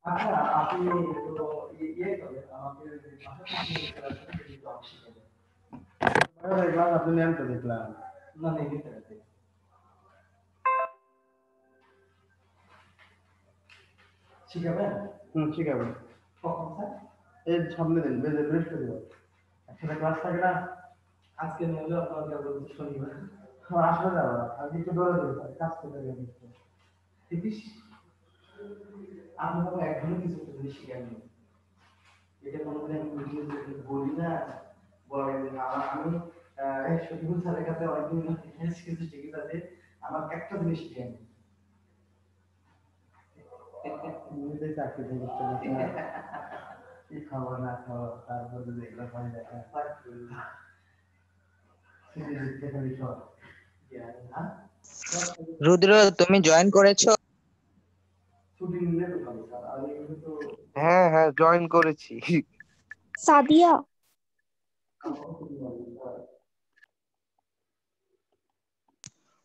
আচ্ছা আপনি তো করেন আমাকে দেখলাম আপনি নেন তো দেখলাম না নেই শিখাবেন শিখাবেন কখন স্যার এর সামনে দিন বৃহস্পতিবার একসাথে ক্লাস থাকে না আজকে নিয়ে হলেও আপনার কেবল শনিবার আসলে যাবো আজকে একটু দৌড়ে দেবো কাজ করতে গেলে দেখিস আমি তখন এখনো কিছু জিনিস শিখাইনি এটা কোনোদিন আমি বলি না বলেন আমি সত্যি স্যারের কাছে অনেকদিন কিছু শিখে তাতে আমার একটা জিনিস শিখাইনি চাকরি কি খাবো না খাবো তারপরে দেখলাম হয় দেখা রুদ্র, তুমি জয়েন করেছো? ছুটি নিলে তো ভালো স্যার আর এগুলো তো হ্যাঁ হ্যাঁ জয়েন করেছি। সাদিয়া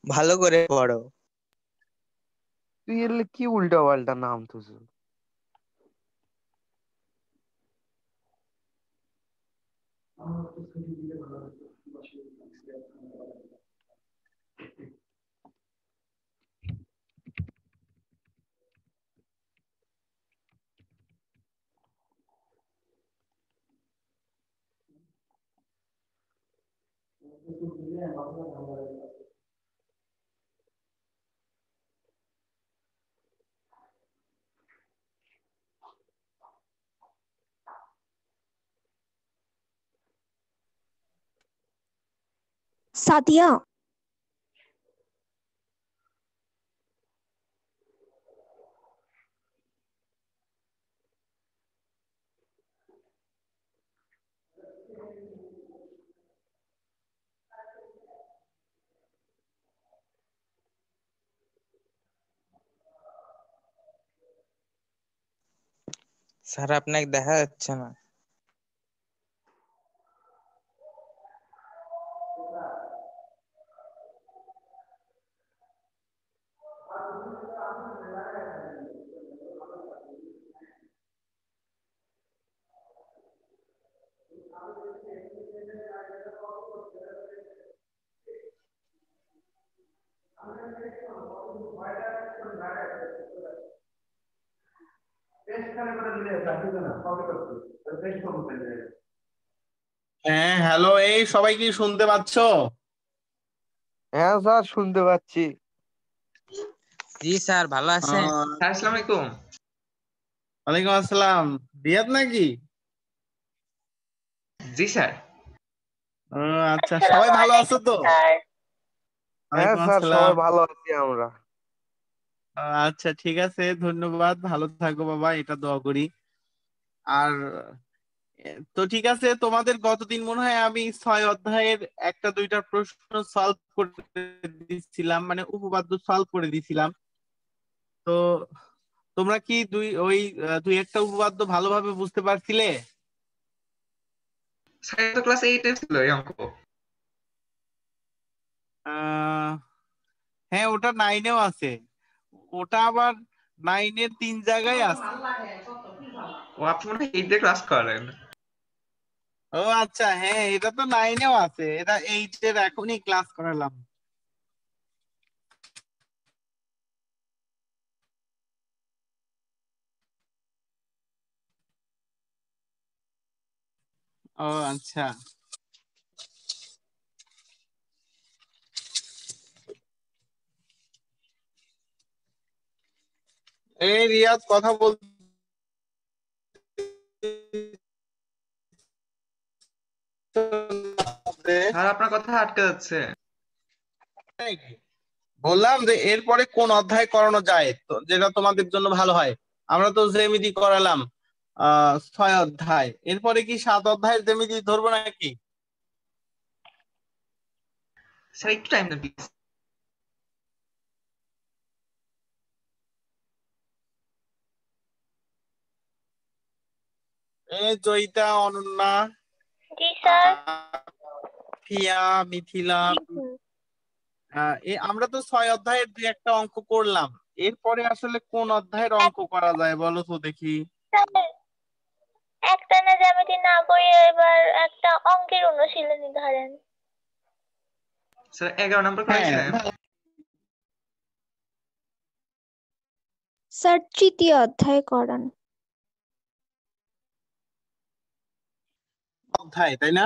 ভালো করে পড়ো। তুই এলে কি উল্টা পাল্টা নাম তো। আমার তো ছুটি দিলে ভালো হতো সাদিয়া স্যার আপনাকে দেখা যাচ্ছে না। হ্যাঁ হ্যালো, এই সবাই কি শুনতে পাচ্ছো? হ্যাঁ স্যার শুনতে পাচ্ছি। জি স্যার, ভালো আছেন? স্যার আসসালামু আলাইকুম। ওয়ালাইকুম আসসালাম। রিয়াদ নাকি? জি স্যার। ও আচ্ছা, সবাই ভালো আছো তো? হ্যাঁ ওয়ালাইকুম স্যার আসসালাম। সবাই ভালো আছি আমরা। আচ্ছা ঠিক আছে, ধন্যবাদ। ভালো থাকো বাবা, এটা দোয়া করি। আর তো ঠিক আছে, তোমাদের গতদিন মনে হয় আমি 6 অধ্যায়ের একটা দুইটা প্রশ্ন সলভ করে দিছিলাম, মানে উপপাদ্য সলভ করে দিছিলাম। তো তোমরা কি দুই একটা উপপাদ্য ভালোভাবে বুঝতে পারছিলে? স্যার তো ক্লাস 8 এ ছিল এই অঙ্ক। আহ হ্যাঁ, ওটা 9-এও আছে। ওটা আবার 9-এর 3 জায়গায় আছে। ও আপনি মনে হয় 8 এ ক্লাস করেন। ও আচ্ছা, হ্যাঁ এটা তো 9-এও আছে, এটা 8-এর এখনই ক্লাস করালাম। ও আচ্ছা, এই রিয়াজ কথা বলতে স্যার আপনার কথা আটকে যাচ্ছে। বললাম যে এরপরে কোন অধ্যায় করানো যায় তো যেটা তোমাদের জন্য ভালো হয়। আমরা তো জ্যামিতি করালাম 6 অধ্যায়, এরপরে কি 7 অধ্যায়ের জ্যামিতি ধরবো নাকি? স্যার একটু টাইম দেন প্লিজ। এই জয়িতা, অনন্যা, জি স্যার ফিয়া, মিথিলা, জি স্যার আমরা তো 6 অধ্যায়ের দুই একটা অঙ্ক করলাম। এরপরে আসলে কোন অধ্যায়ের অঙ্ক করা যায় বলো তো দেখি। একটানা জ্যামিতি না করে এবার একটা অঙ্কের অনুশীলনী ধরেন। স্যার 11 নম্বর হ্যাঁ করেছেন? স্যার তৃতীয় অধ্যায় করান। অধ্যায় তাই না?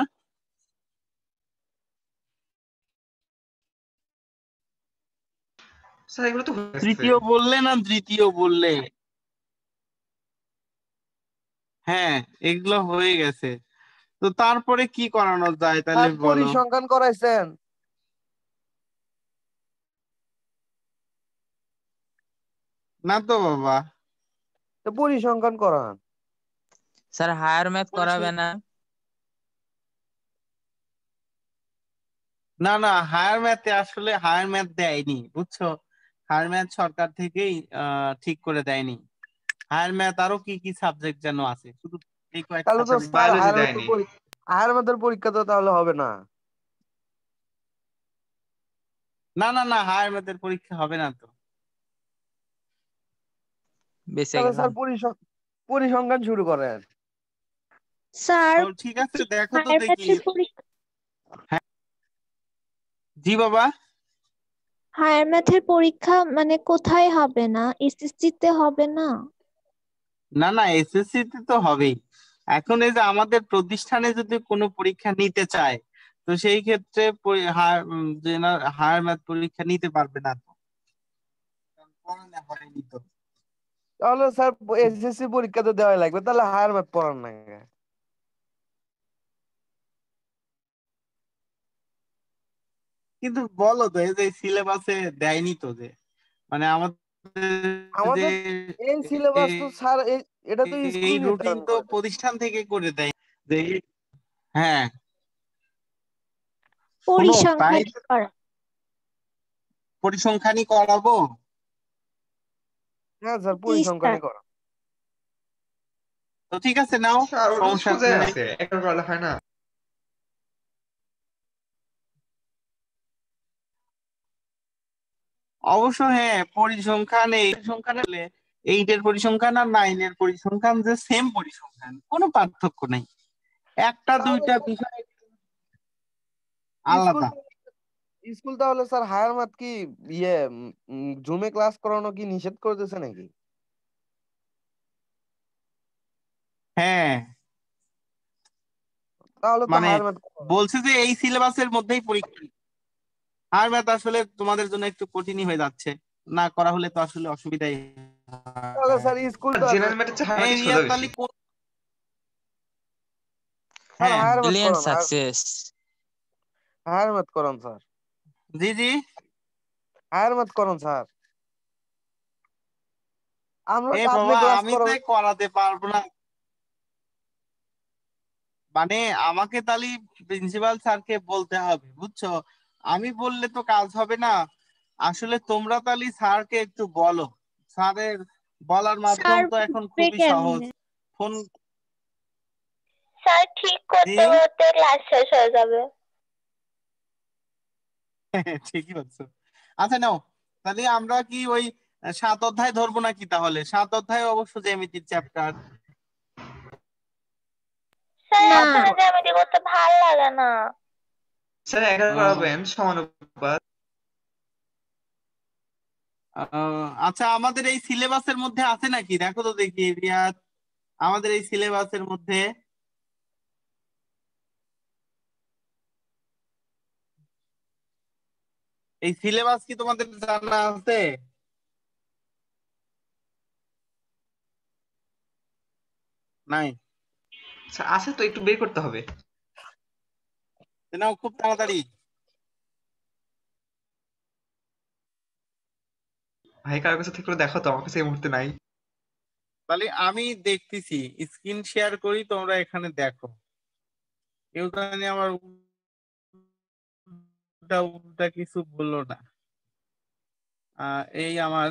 স্যার এগুলো তো হয়ে গেছে। তৃতীয় বললে না দ্বিতীয় বললে? হ্যাঁ, এগুলো হয়ে গেছে। তো তারপরে কি করানো যায় তাহলে স্যার বলো। পরিসংখ্যান করাইছেন? না তো বাবা। তো পরিসংখ্যান করান। স্যার হায়ার ম্যাথ করাবে না? না না, হায়ার ম্যাথে আসলে হায়ার ম্যাথ দেয়নি বুঝছো। হায়ার ম্যাথ সরকার থেকেই ঠিক করে দেয়নি। হায়ার ম্যাথ আরো কি কি সাবজেক্ট যেন আছে, শুধু এই কয়েকটা তাহলে তো আচ্ছা, স্যার বায়োলজি হায়ার দেয়নি। ম্যাথের পরীক্ষা তো তাহলে হবে না। না না না, হায়ার ম্যাথের পরীক্ষা হবে না তো। বেঁচে তাহলে গেলাম। স্যার পরিসংখ্যান শুরু করেন। স্যার তো ঠিক আছে, দেখো তো হায়ার দেখি। ম্যাথের পরীক্ষা জি বাবা। হায়ার ম্যাথের পরীক্ষা মানে কোথায় হবে না? এসএসসি তে হবে না? না না, এসএসসি তে তো হবেই। এখন এই যে আমাদের প্রতিষ্ঠানে যদি কোনো পরীক্ষা নিতে চায়, তো সেই ক্ষেত্রে হায়ার ম্যাথ পরীক্ষা নিতে পারবে না তো, কারণ পড়ানো হয়নি তো। তাহলে স্যার এসএসসি পরীক্ষা তো দেওয়াই লাগবে, তাহলে হায়ার ম্যাথ পড়ান না কেন? কিন্তু বলো তো, এই যে সিলেবাসে দেয়নি তো, যে মানে আমাদের যে আমাদের এই সিলেবাস তো স্যার এটা তো স্কুল এই রুটিন নির্ধারণ তো করে। প্রতিষ্ঠান থেকে করে দেয় যে হ্যাঁ। শোনো, তাই পরিসংখ্যান করান। পরিসংখ্যানই করাবো। হ্যাঁ স্যার জি স্যার। পরিসংখ্যানই করা। তো ঠিক আছে, নাও, স্যার ওটা তো সমস্যা সোজাই নেই। আছে, একটা করলে হয় না। অবশ্য হ্যাঁ, পরিসংখ্যান হলে 8 এর পরিসংখ্যান আর 9 এর পরিসংখ্যান যে সেম পরিসংখ্যান, কোনো পার্থক্য নেই। একটা তাহলে দুইটা বিষয় স্কুল আলাদা। স্কুল তাহলে স্যার হায়ার ম্যাথ কি ইয়ে জুমে ক্লাস করানো কি নিষেধ করে দিয়েছে নাকি? হ্যাঁ, তাহলে তো মানে হায়ার ম্যাথ। বলছে যে এই সিলেবাসের মধ্যেই পরীক্ষা। আর ম্যাথ আসলে তোমাদের জন্য একটু কঠিনই হয়ে যাচ্ছে, না করা হলে তো আসলে অসুবিধাই তাহলে হয়। স্যার স্কুল তো জেনারেল ম্যাথের চেয়ে হায়ার এই ম্যাথ সোজা রিয়াদ বেশি। আলী স্যার হ্যাঁ। হায়ার ম্যাথ ব্রিলিয়ান্ট করান, সাকসেস। হায়ার ম্যাথ করান স্যার, জি জি। হায়ার ম্যাথ করান স্যার। আমরা এ তো আপনি বাবা, ক্লাস আমি তো করাবেন। করাতে পারবো না। মানে আমাকে তাহলে প্রিন্সিপাল স্যারকে বলতে হবে বুঝছো। আমি বললে তো কাজ হবে না। আসলে তোমরা তাহলে স্যারকে একটু বলো। স্যারের বলার মাধ্যম স্যার তো এখন বুঝবে খুবই সহজ। কেমনে? ফোন স্যার ঠিক জি। করতে করতে ক্লাস শেষ হয়ে যাবে। ঠিকই বলছো। আচ্ছা নাও, তাহলে আমরা কি ওই 7 অধ্যায় ধরবো নাকি? তাহলে 7 অধ্যায় অবশ্য জ্যামিতির চ্যাপ্টার। স্যার সাত একটানা জ্যামিতি করতে ভাল লাগে না। স্যার 11 করাবেন সমানুপাত। আচ্ছা, আমাদের এই সিলেবাসের মধ্যে আছে নাকি দেখো তো দেখি রিয়াদ। আমাদের এই সিলেবাসের মধ্যে এই সিলেবাস কি তোমাদের জানা আছে? নাই? স্যার আছে তো, একটু বের করতে হবে। নাও খুব তাড়াতাড়ি। ভাই কারোর কাছে থেকে দেখো তো, আমার কাছে এই মুহূর্তে নাই। তাহলে আমি দেখতেছি, স্ক্রিন শেয়ার করি, তোমরা এখানে দেখো। কেউ জানি আমার উল্টা উল্টা কিছু বললো না। এই আমার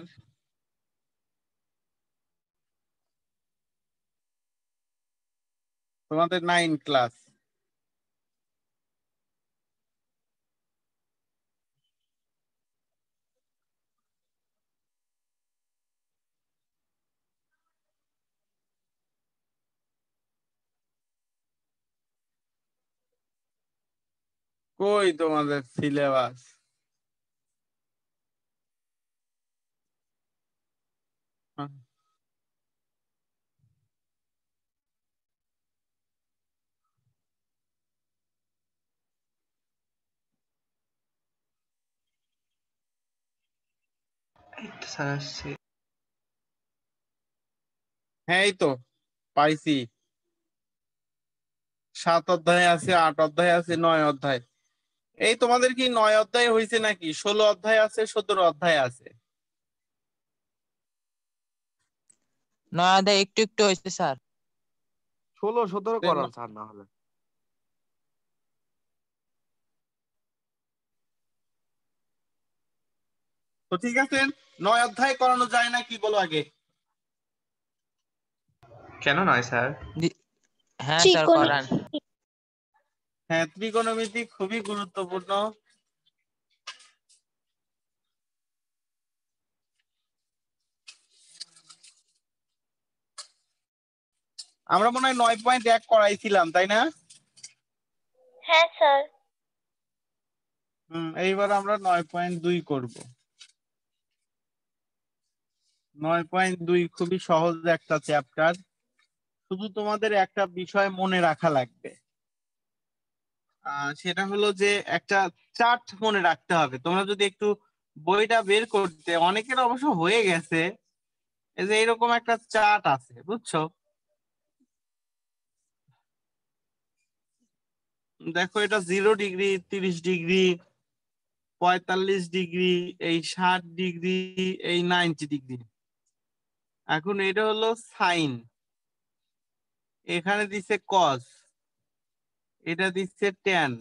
তোমাদের 9 ক্লাস। কই তোমাদের সিলেবাস? এই তো স্যার আসছে। হ্যাঁ এই তো পাইছি। 7 অধ্যায় আছে, 8 অধ্যায় আছে, 9 অধ্যায়। এই তোমাদের কি 9 অধ্যায় হয়েছে নাকি? 16 অধ্যায় আছে, 17 অধ্যায় আছে। নয়াদা একটু একটু হয়েছে স্যার। 16-17 করান স্যার না হলে। তো ঠিক আছে, 9 অধ্যায় করানো যায় না কি বলো আগে? কেন নয় স্যার? হ্যাঁ স্যার করান। ত্রিকোণমিতি। হ্যাঁ, ত্রিকোণমিতি খুবই গুরুত্বপূর্ণ। আমরা মনে হয় 9.1 করাইছিলাম, তাই না? হ্যাঁ স্যার। এইবার আমরা 9.2 করব। 9.2 খুবই সহজ একটা চ্যাপ্টার। শুধু তোমাদের একটা বিষয় মনে রাখা লাগবে, সেটা হলো যে একটা চার্ট মনে রাখতে হবে। তোমরা যদি একটু বইটা বের করতে, অনেকের অবশ্য হয়ে গেছে, এই যে এরকম একটা চার্ট আছে, বুঝছো? দেখো এটা 0 ডিগ্রি, 30 ডিগ্রি, 45 ডিগ্রি, এই 60 ডিগ্রি, এই 90 ডিগ্রি। এখন এটা হলো সাইন, এখানে দিচ্ছে কস, এটা দিচ্ছে ট্যান,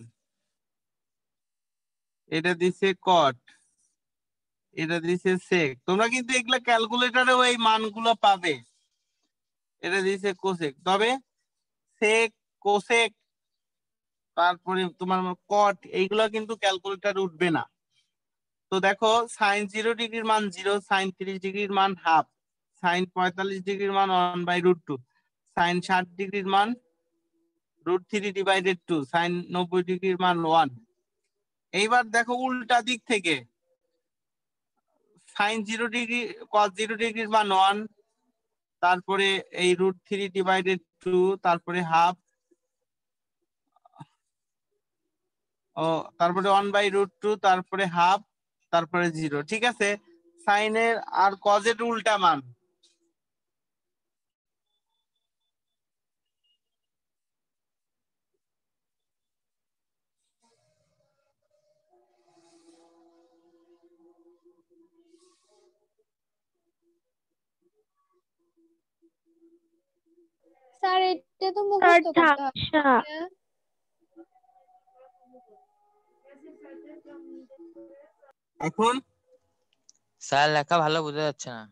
এটা দিচ্ছে কট, এটা দিচ্ছে সেক। তোমরা কিন্তু এগুলা ক্যালকুলেটরেও এই মানগুলো পাবে। এটা দিচ্ছে কোসেক, তবে সেক, কোসেক, তারপরে তোমার কট, এইগুলা কিন্তু ক্যালকুলেটর উঠবে না। তো দেখো সাইন 0 ডিগ্রির মান 0, সাইন 30 ডিগ্রির মান হাফ, সাইন 45 ডিগ্রির মান 1/√2, সাইন 60 ডিগ্রির মান √3/2, সাইন 90 ডিগ্রির মান 1। এইবার দেখো উল্টা দিক থেকে, সাইন 0 ডিগ্রি, কস 0 ডিগ্রির মান 1, তারপরে এই √3/2, তারপরে হাফ, ও তারপরে 1/√2, তারপরে হাফ, তারপরে 0। ঠিক আছে, সাইনের আর কজের উল্টা মান। স্যার এটা তো আর মুখস্থ করতে হবে। ঝাপসা। এখন স্যার লেখা ভালো বোঝা যাচ্ছে না।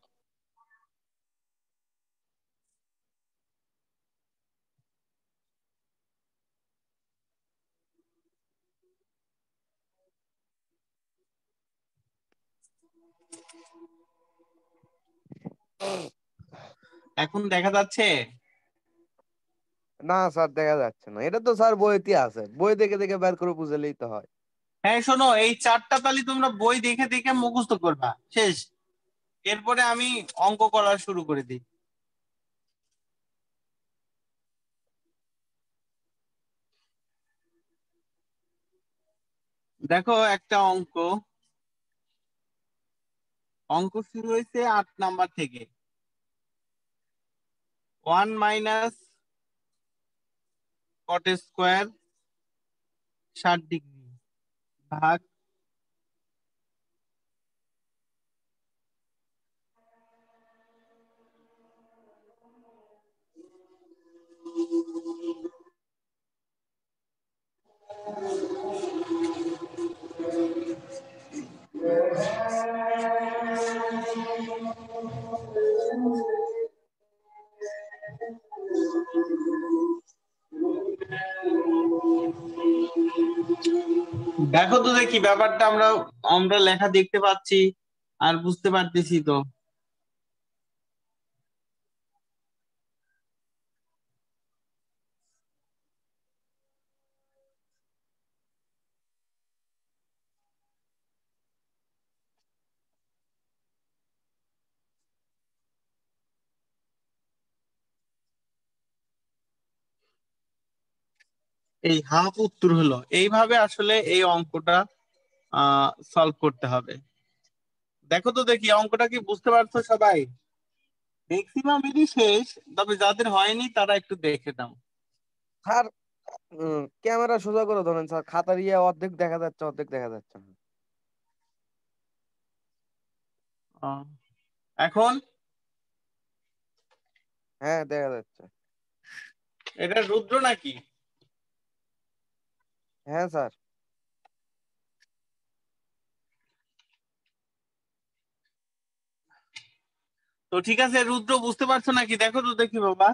এখন দেখা যাচ্ছে? না স্যার দেখা যাচ্ছে না, এটা তো স্যার বইতে আছে, বই দেখে দেখে বের করে বুঝালেই তো হয়। হ্যাঁ শোনো, এই 4টা তালি তোমরা বই দেখে দেখে মুখস্থ করবা, শেষ। এরপরে আমি অঙ্ক করা শুরু করে দিই। দেখো একটা অঙ্ক, অঙ্ক শুরু হয়েছে 8 নাম্বার থেকে। 1 মাইনাস কট স্কোয়ার 60 ডিগ্রি ভাগ দেখো তো দেখি ব্যাপারটা আমরা আমরা লেখা দেখতে পাচ্ছি আর বুঝতে পারতেছি তো। এই হাফ উত্তর হলো। এইভাবে আসলে এই অঙ্কটা সলভ করতে হবে। দেখো তো দেখি অঙ্কটা কি বুঝতে পারছো সবাই? ম্যাক্সিমামেরই শেষ, তবে যাদের হয়নি তারা একটু দেখে নাও। স্যার ক্যামেরা সোজা করে ধরেন স্যার, খাতার ইয়ে অর্ধেক দেখা যাচ্ছে, অর্ধেক দেখা যাচ্ছে না। আহ, এখন হ্যাঁ দেখা যাচ্ছে। এটা রুদ্র নাকি? হ্যাঁ স্যার। তো ঠিক আছে, রুদ্র বুঝতে পারছো নাকি? দেখো তো দেখি বাবা।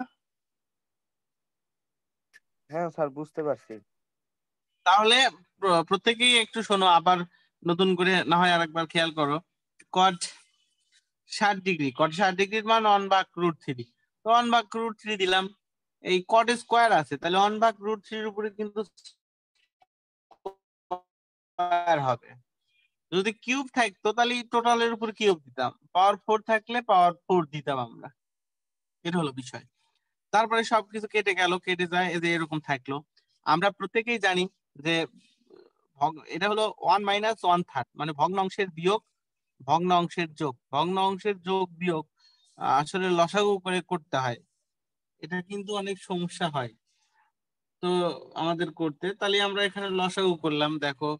হ্যাঁ স্যার বুঝতে পারছি। তাহলে প্রত্যেকেই একটু শোনো, আবার নতুন করে না হয় আরেকবার খেয়াল করো। কট 60 ডিগ্রি, কট 60 ডিগ্রির মান 1/√3। তো 1/√3 দিলাম। এই কট স্কোয়ার আছে, তাহলে 1/√3 এর উপরে কিন্তু স্কয়ার হবে। যদি কিউব থাকতো তাহলে টোটালের উপর কিউব দিতাম, পাওয়ার 4 থাকলে পাওয়ার 4 দিতাম আমরা। এটা হলো বিষয়। তারপরে সবকিছু কেটে গেল, কেটে যায়, এই যে এরকম থাকলো। আমরা প্রত্যেকেই জানি যে এটা হলো 1 - 1/3, মানে ভগ্নাংশের বিয়োগ ভগ্নাংশের যোগ, ভগ্নাংশের যোগ বিয়োগ আসলে লসাগু করে করতে হয়। এটা কিন্তু অনেক সমস্যা হয় তো আমাদের করতে। তাহলে আমরা এখানে লসাগু করলাম। দেখো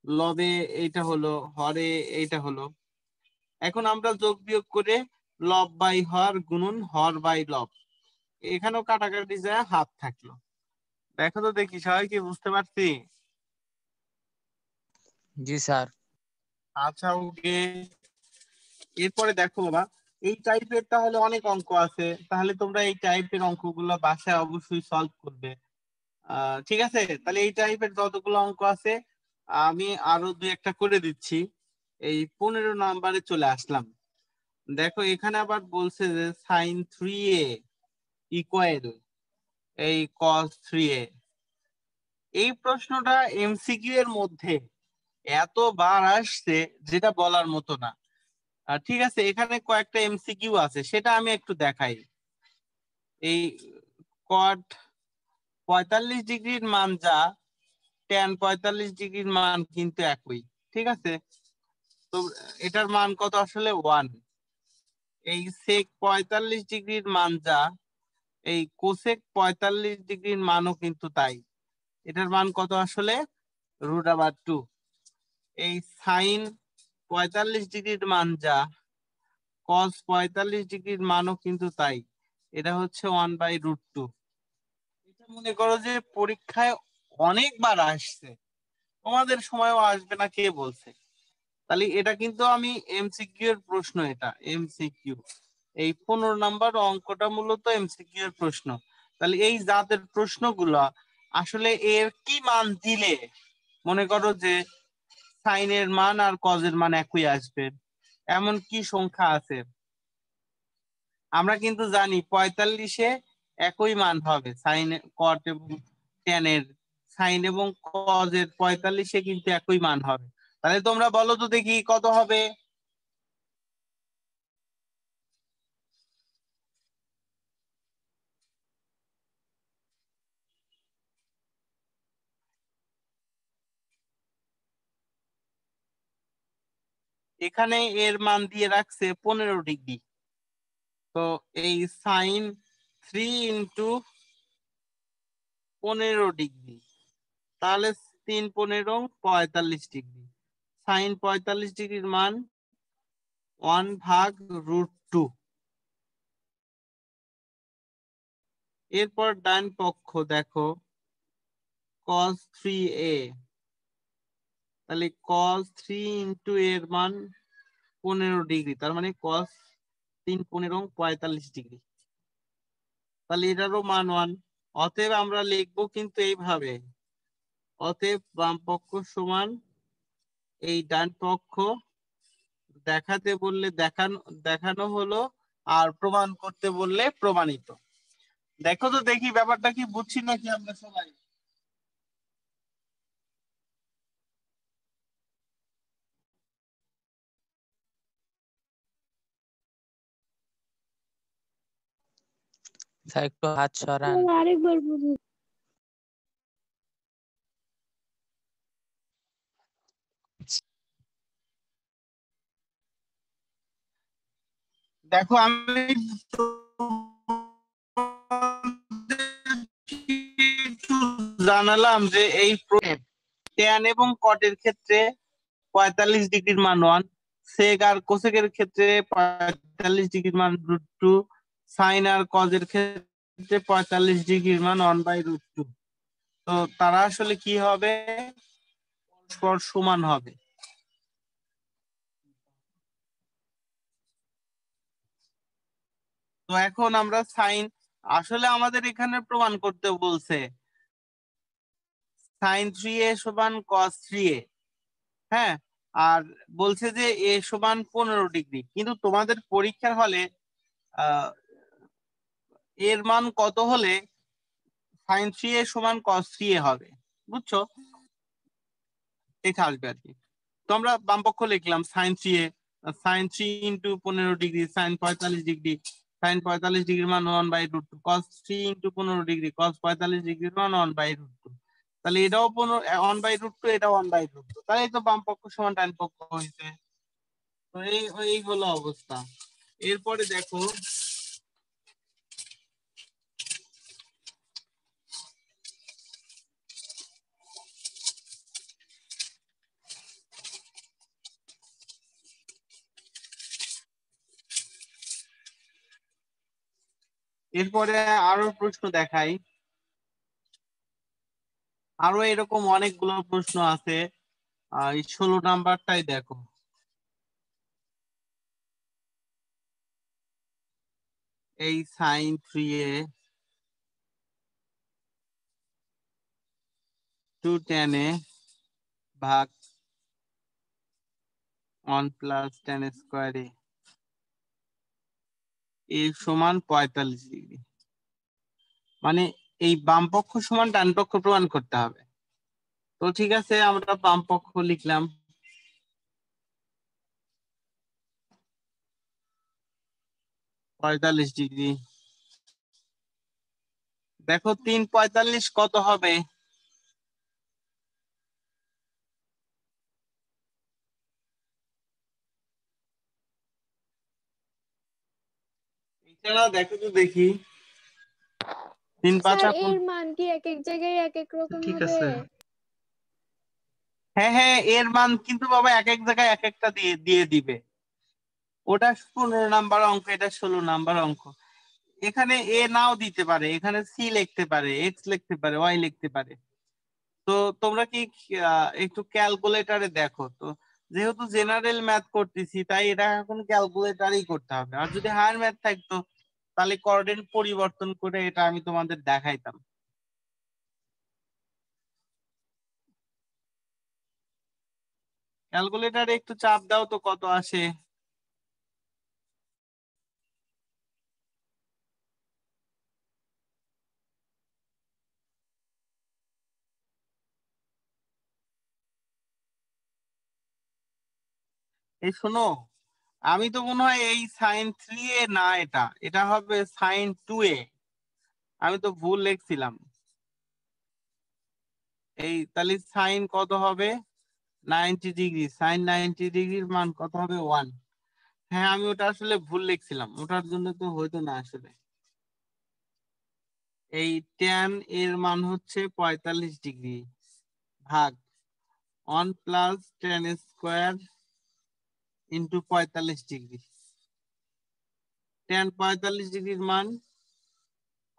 লবে এইটা হলো, হরে এইটা হলো। এখন আমরা যোগ বিয়োগ করে লব বাই হর গুণন হর বাই লব, এখানেও কাটাকাটি যায়, হাফ থাকলো। দেখো তো দেখি সবাই কি বুঝতে পারছি? জি স্যার। আচ্ছা ওকে। এরপরে দেখো বাবা, এই টাইপের তাহলে অনেক অঙ্ক আছে, তাহলে তোমরা এই টাইপের অঙ্কগুলো বাসায় অবশ্যই সলভ করবে। ঠিক আছে, তাহলে এই টাইপের যতগুলো অঙ্ক আছে আমি আরো দুই একটা করে দিচ্ছি। এই 15 নাম্বারে চলে আসলাম। দেখো এখানে আবার বলছে যে sin3a ইকুয়াল এই cos3a। এই প্রশ্নটা এমসিকিউ এর মধ্যে এতবার আসছে যেটা বলার মতো না। ঠিক আছে, এখানে কয়েকটা এমসিকিউ আছে, সেটা আমি একটু দেখাই। এই কট 45 ডিগ্রির মান যা, ট্যান 45 ডিগ্রির মান কিন্তু একই। ঠিক আছে, তো এটার মান কত আসলে 1। এই সেক 45 ডিগ্রির মান যা, এই কোসেক 45 ডিগ্রির মানও কিন্তু তাই। এটার মান কত আসলে √2। এই সাইন 45 ডিগ্রির মান যা, কস 45 ডিগ্রির মানও কিন্তু তাই। এটা হচ্ছে 1/√2। এটা মনে করো যে পরীক্ষায় অনেকবার আসছে, তোমাদের সময়ও আসবে না কে বলছে? তাহলে এটা কিন্তু আমি এমসিকিউ এর প্রশ্ন, এটা এমসিকিউ। এই 15 নাম্বার অঙ্কটা মূলত এমসিকিউ এর প্রশ্ন। তাহলে এই জাতের প্রশ্নগুলো আসলে এর কি মান দিলে মনে করো যে সাইনের মান আর কজের মান একই আসবে, এমন কি সংখ্যা আছে? আমরা কিন্তু জানি 45-এ একই মান হবে, সাইন কট এবং ট্যানের, সাইন এবং কজের 45-এ কিন্তু একই মান হবে। তাহলে তোমরা বলো তো দেখি কত হবে? এখানে এর মান দিয়ে রাখছে 15 ডিগ্রি। তো এই সাইন 3 × 15 ডিগ্রি, তাহলে 3 × 15 = 45 ডিগ্রি। সাইন 45 ডিগ্রির মান 1/√2। এরপর ডান পক্ষ দেখো cos3a, তাহলে cos3 × এর মান 15 ডিগ্রি, তার মানে cos 3 × 15 = 45 ডিগ্রি। তাহলে এটারও মান 1। অতএব আমরা লিখবো কিন্তু এইভাবে, অতএব বাম পক্ষ সমান এই ডান পক্ষ, দেখাতে বললে দেখানো দেখানো হলো, আর প্রমাণ করতে বললে প্রমাণিত। দেখো তো দেখি ব্যাপারটা কি বুঝছি নাকি আমরা সবাই? স্যার একটু হাত সরান। আরেকবার বলুন। দেখো আমি একটু জানালাম যে এই ট্যান এবং কটের ক্ষেত্রে 45 ডিগ্রির মান 1, সেক আর কোসেকের ক্ষেত্রে 45 ডিগ্রির মান √2, সাইন আর কজের ক্ষেত্রে 45 ডিগ্রির মান 1/√2। তো তারা আসলে কি হবে, পরস্পর সমান হবে। তো এখন আমরা সাইন, আসলে আমাদের এখানে প্রমাণ করতে বলছে sin 3a সমান cos 3a, হ্যাঁ, আর বলছে যে a সমান 15 ডিগ্রি, কিন্তু তোমাদের পরীক্ষার হলে এর মান কত হলে sin 3a সমান cos 3a হবে, বুঝছো? এটা আসবে আর কি। তো আমরা বামপক্ষ লিখলাম sin 3a, sin 3 into 15 degree sin 45 degree, sin 45 ডিগ্রির মান 1/√2, cos 3 ইন্টু 15 ডিগ্রি cos 45 ডিগ্রির মান 1/√2। তাহলে এটাও 1/√2, এটাও 1/√2, তাহলে তো বাম পক্ষ সমান ডান পক্ষ হয়েছে। তো এই হলো অবস্থা। এরপরে দেখো এরপরে আরো প্রশ্ন দেখাই, আরো এরকম অনেকগুলো প্রশ্ন আছে। এই 16 নাম্বারটাই দেখো। এই sin 3a 2 tan a ভাগ 1 প্লাস tan স্কয়ার a এর সমান 45 ডিগ্রি, মানে এই বাম পক্ষ সমান ডান পক্ষ প্রমাণ করতে হবে। তো ঠিক আছে, আমরা বাম পক্ষ লিখলাম 45 ডিগ্রি। দেখো 3/45 কত হবে? এছাড়া দেখো তো দেখি, 3 5 স্যার এর মান কি এক এক জায়গায় এক এক রকম ঠিক হবে? আছে। হ্যাঁ হ্যাঁ, এর মান কিন্তু বাবা এক এক জায়গায় এক একটা দিয়ে দিবে। ওটা 15 নাম্বার অঙ্ক, এটা 16 নাম্বার অঙ্ক। এখানে এ নাও দিতে পারে, এখানে সি লিখতে পারে, এক্স লিখতে পারে, ওয়াই লিখতে পারে। তো তোমরা কি একটু ক্যালকুলেটরে দেখো তো, যেহেতু জেনারেল ম্যাথ করতেছি তাই এটা এখন ক্যালকুলেটরই করতে হবে। আর যদি হায়ার ম্যাথ থাকতো তাহলে কোঅর্ডিনেট পরিবর্তন করে এটা আমি তোমাদের দেখাইতাম। ক্যালকুলেটরে একটু চাপ দাও তো কত আসে। এই শোনো, আমি তো মনে হয় এই sin 3a না, এটা হবে sin 2a, আমি তো ভুল লিখছিলাম। এই তাহলে সাইন কত হবে 90 ডিগ্রি, sin 90 ডিগ্রির মান কত হবে 1। হ্যাঁ আমি ওটা আসলে ভুল লিখছিলাম, ওটার জন্য তো হয়তো না আসলে। এই tan এর মান হচ্ছে 45 ডিগ্রি ভাগ 1 plus tan square into 45 degree. tan 45 ডিগ্রির মান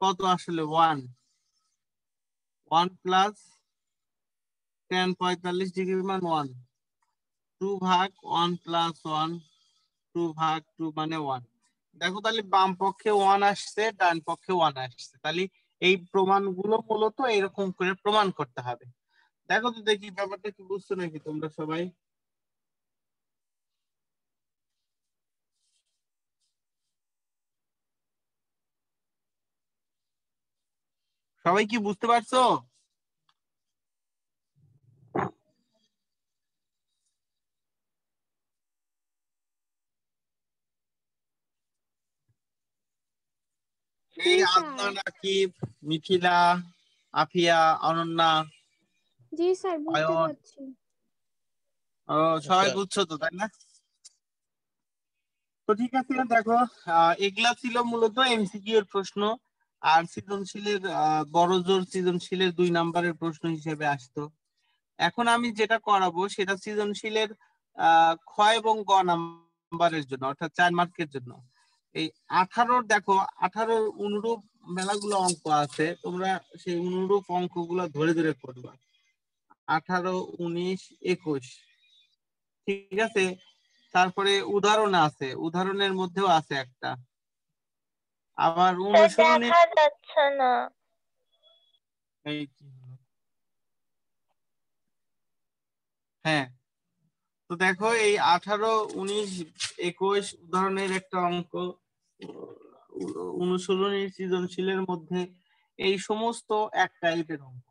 কত আসলে 1 প্লাস tan 45 ডিগ্রির মান 1, 2 ভাগ 1 প্লাস 1, 2 ভাগ 2 মানে 1। দেখো তাহলে বাম পক্ষে 1 আসছে, ডান পক্ষে 1 আসছে, তাহলে এই প্রমাণগুলো মূলত এরকম করে প্রমাণ করতে হবে। দেখো তো দেখি ব্যাপারটা কি বুঝছো নাকি তোমরা সবাই? সবাই কি বুঝতে পারছো? জি এই স্যার। আদনান, আকিব, মিথিলা, আফিয়া, অনন্যা, জি স্যার, বুঝতে অয়ন, পারছি। সবাই বুঝছো তো তাই না? তো ঠিক আছে, দেখো এগুলা ছিল মূলত এমসিকিউ এর প্রশ্ন, আর সৃজনশীলের বড় জোর সৃজনশীলের 2 নাম্বারের প্রশ্ন হিসেবে আসতো। এখন আমি যেটা করাবো সেটা সৃজনশীলের খ এবং গ নাম্বারের জন্য, অর্থাৎ 4 মার্কের জন্য। এই 18 দেখো 18 অনুরূপ মেলাগুলো অঙ্ক আছে, তোমরা সেই অনুরূপ অঙ্কগুলো ধরে ধরে করবা। 18, 19, 21, ঠিক আছে। তারপরে উদাহরণ আছে, উদাহরণের মধ্যেও আছে একটা, আবার অনুশীলনী। দেখা যাচ্ছে না। এই কি হলো? হ্যাঁ, তো দেখো এই 18, 19, 21 উদাহরণের একটা অঙ্ক, অনুশীলনী সৃজনশীলের মধ্যে এই সমস্ত এক টাইপের অঙ্ক।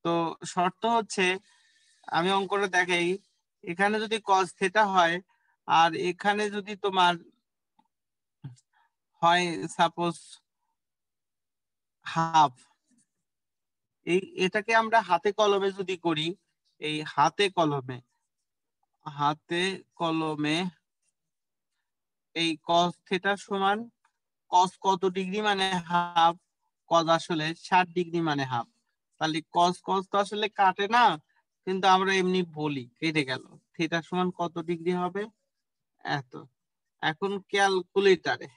তো শর্ত হচ্ছে, আমি অঙ্কটা দেখাই, এখানে যদি cos থিটা হয় আর এখানে যদি তোমার হয় সাপোজ হাফ, এটাকে আমরা হাতে কলমে যদি করি, এই হাতে কলমে এই cos থিটা সমান cos কত ডিগ্রি মানে হাফ, cos আসলে 60 ডিগ্রি মানে হাফ। তাহলে cos cos তো আসলে কাটে না, কিন্তু আমরা এমনি বলি কেটে গেল। থিটা সমান কত ডিগ্রি হবে এত। এখন ক্যালকুলেটরে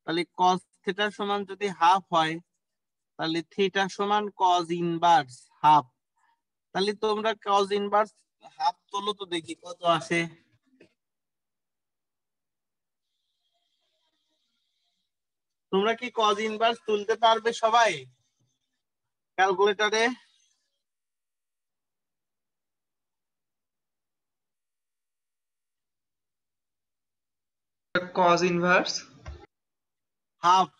তাহলে cos থিটা সমান যদি হাফ হয়, তাহলে থিটা সমান cos ইনভার্স হাফ। তাহলে তোমরা cos ইনভার্স হাফ তোলো তো দেখি কত আসে। তোমরা কি cos ইনভার্স তুলতে পারবে সবাই ক্যালকুলেটরে? cos inverse half.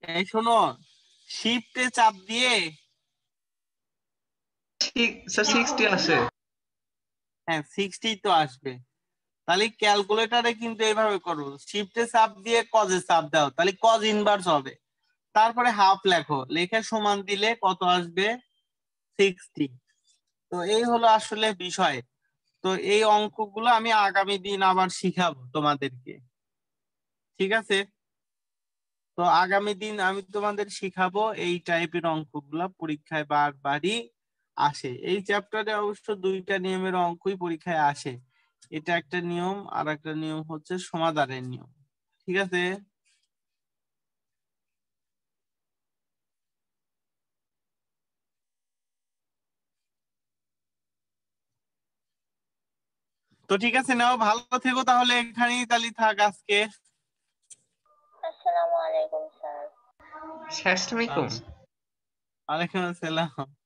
এই শোনো, শিফটে চাপ দিয়ে, ঠিক স্যার 60 আসে। হ্যাঁ 60 তো আসবে। তাহলে ক্যালকুলেটরে কিন্তু এইভাবে করো, শিফটে চাপ দিয়ে কজে চাপ দাও, তাহলে কজ ইনভার্স হবে। তারপরে হাফ লেখো, লেখে সমান দিলে কত আসবে 60। তো এই হলো আসলে বিষয়। তো এই অঙ্কগুলো আমি আগামী দিন আবার শিখাবো তোমাদেরকে, ঠিক আছে। তো আগামী দিন আমি তোমাদের শিখাবো এই টাইপের অঙ্কগুলা পরীক্ষায় বারবারই আসে। এই চ্যাপ্টারে অবশ্য 2টা নিয়মের অঙ্কই পরীক্ষায় আসে, এটা একটা নিয়ম, আর একটা নিয়ম হচ্ছে সমাধানের নিয়ম, ঠিক আছে। তো ঠিক আছে, নাও ভালো থেকো তাহলে, এখানেই তাহলে থাক আজকে। আসসালামু আলাইকুম স্যার। আসসালামু আলাইকুম। ওয়ালাইকুম আসসালাম।